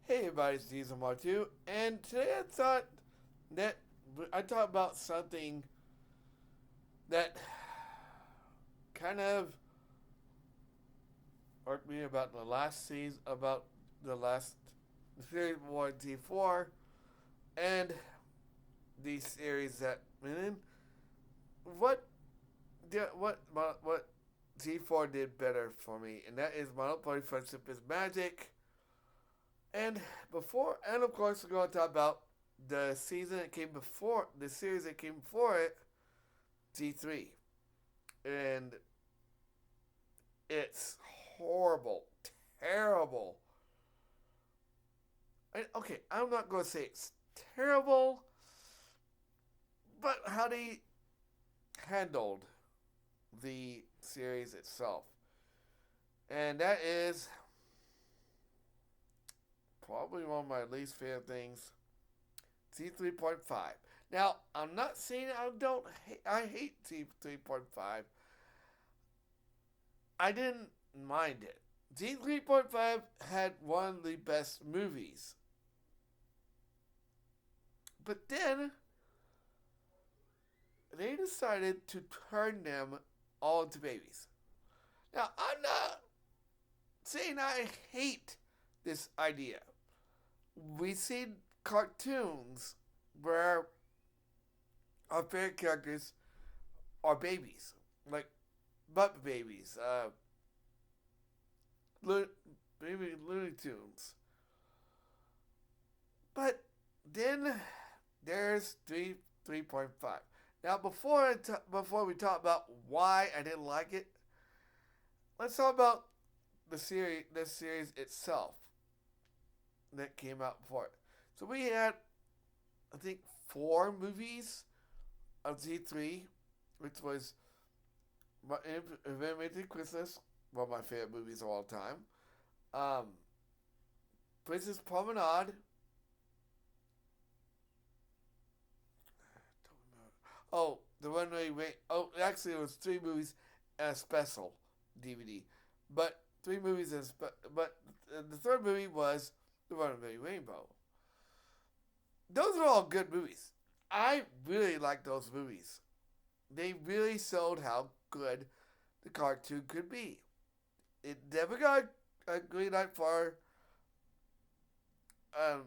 Hey everybody, it's Season 2, and today that I thought about something that kind of irked me about the last season, about the last series 1 T4, and the series that and what what T4 did better for me, and that is My Little Pony Friendship is Magic. And of course, we're going to talk about the season that came before, the series that came before it, G3. And it's horrible, terrible. Okay, I'm not going to say it's terrible, but how they handled the series itself. And that is probably one of my least favorite things, G3.5. Now, I'm not saying I hate G3.5. I didn't mind it. G3.5 had one of the best movies. But then they decided to turn them all into babies. Now, I'm not saying I hate this idea. We see cartoons where our favorite characters are babies, like Muppet Babies, maybe Looney Tunes. But then there's 3.5. Now, before we talk about why I didn't like it, let's talk about this series itself that came out before it. So we had, I think, 4 movies of Z3, which was Invented Christmas, one of my favorite movies of all time. Um, Princess Promenade. Oh, the one way wait. Oh, actually, it was 3 movies and a special DVD, but 3 movies and but the third movie was the Runaway Rainbow. Those are all good movies. I really like those movies. They really showed how good the cartoon could be. It never got a green light for um,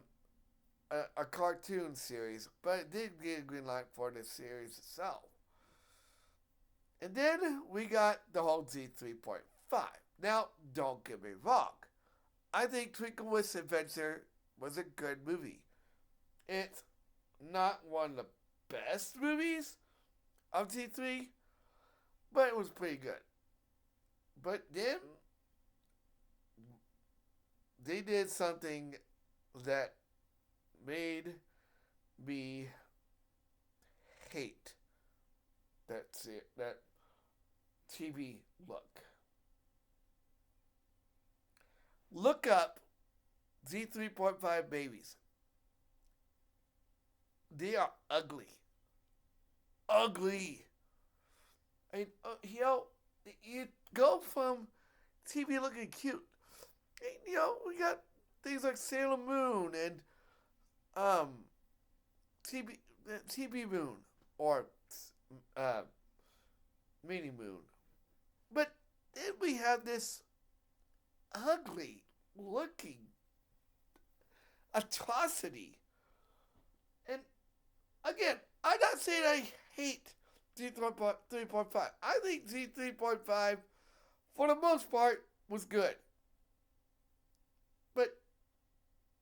a cartoon series, but it did get a green light for the series itself. And then we got the whole Z3.5. Now, don't get me wrong. I think Twinkle Wish Adventure was a good movie. It's not one of the best movies of T3, but it was pretty good. But then they did something that made me hate that TV look. Look up Z3.5 babies. They are ugly. Ugly. I mean, you go from TV looking cute. And, we got things like Sailor Moon and um, TB, TB Moon or uh, Mini Moon. But then we have this ugly looking atrocity. And again, I'm not saying I hate Z3.5. I think Z3.5, for the most part, was good. But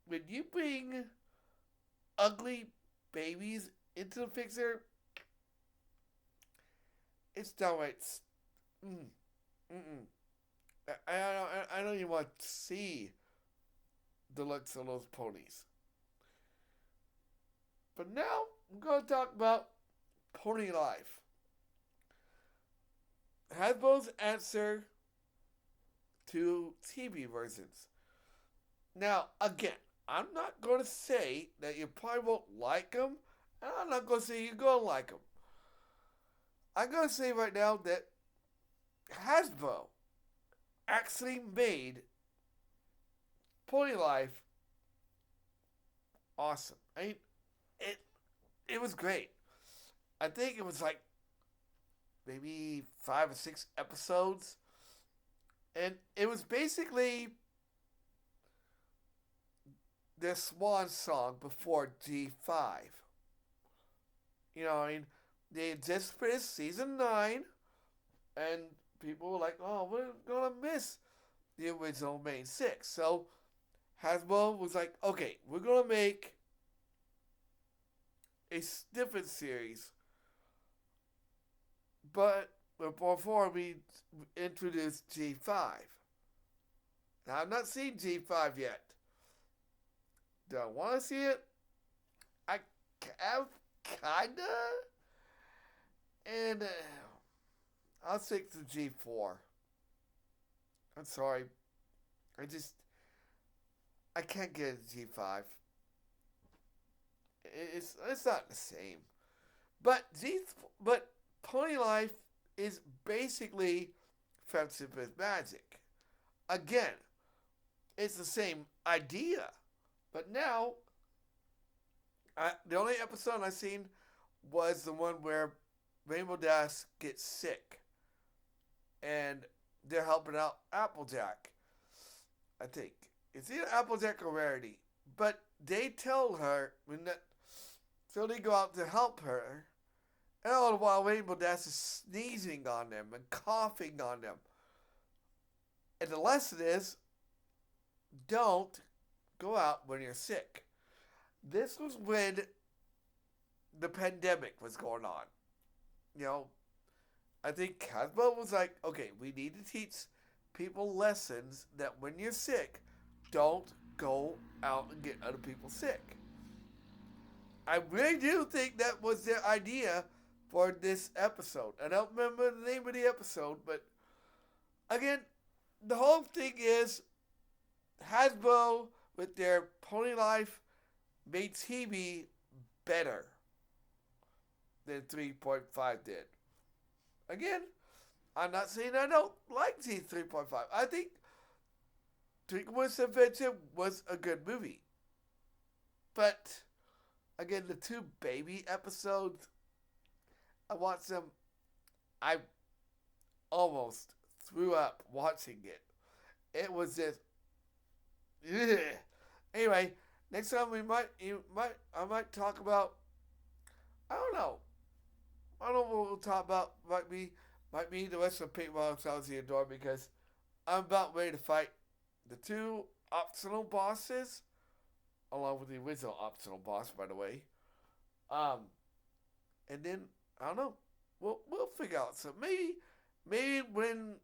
when you bring ugly babies into the picture, it's downright. Mm, mm-mm. I don't even want to see the looks of those ponies. But now I'm going to talk about Pony Life. Hasbro's answer to TV versions. Now, again, I'm not going to say that you probably won't like them, and I'm not going to say you're going to like them. I'm going to say right now that Hasbro actually made Pony Life awesome. I mean, it it was great. I think it was like maybe 5 or 6 episodes, and it was basically their swan song before G5. I mean, they just finished season 9, and people were like, "Oh, we're gonna miss the original main six." So Hasbro was like, "Okay, we're gonna make a different series, but before we introduce G5." Now, I've not seen G5 yet. Do I want to see it? I have, kinda, and I'll stick to G4. I'm sorry, I can't get a G5. It's not the same. But but Pony Life is basically Friendship with Magic. Again, it's the same idea, but now the only episode I've seen was the one where Rainbow Dash gets sick, and they're helping out Applejack. I think it's either Applejack or Rarity, but they tell her so they go out to help her, and all the while Rainbow Dash is sneezing on them and coughing on them. And the lesson is, don't go out when you're sick. This was when the pandemic was going on. You know, I think Hasbro was like, okay, we need to teach people lessons that when you're sick, don't go out and get other people sick. I really do think that was their idea for this episode. I don't remember the name of the episode, but again, the whole thing is Hasbro with their Pony Life made TV better than 3.5 did. Again, I'm not saying I don't like G3.5. I think Twinkle's Adventure was a good movie. But, again, the 2 baby episodes, I watched them. I almost threw up watching it. It was just, ugh. Anyway, next time I might talk about, I don't know. I don't know what we'll talk about. Might be the rest of the Paintball Sounds the Door, because I'm about ready to fight the 2 optional bosses, along with the original optional boss, by the way. And then I don't know. We'll figure out. So maybe when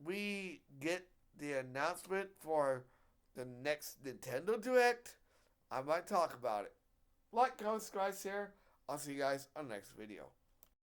we get the announcement for the next Nintendo Direct, I might talk about it. Like, comment, subscribe, share. I'll see you guys on the next video.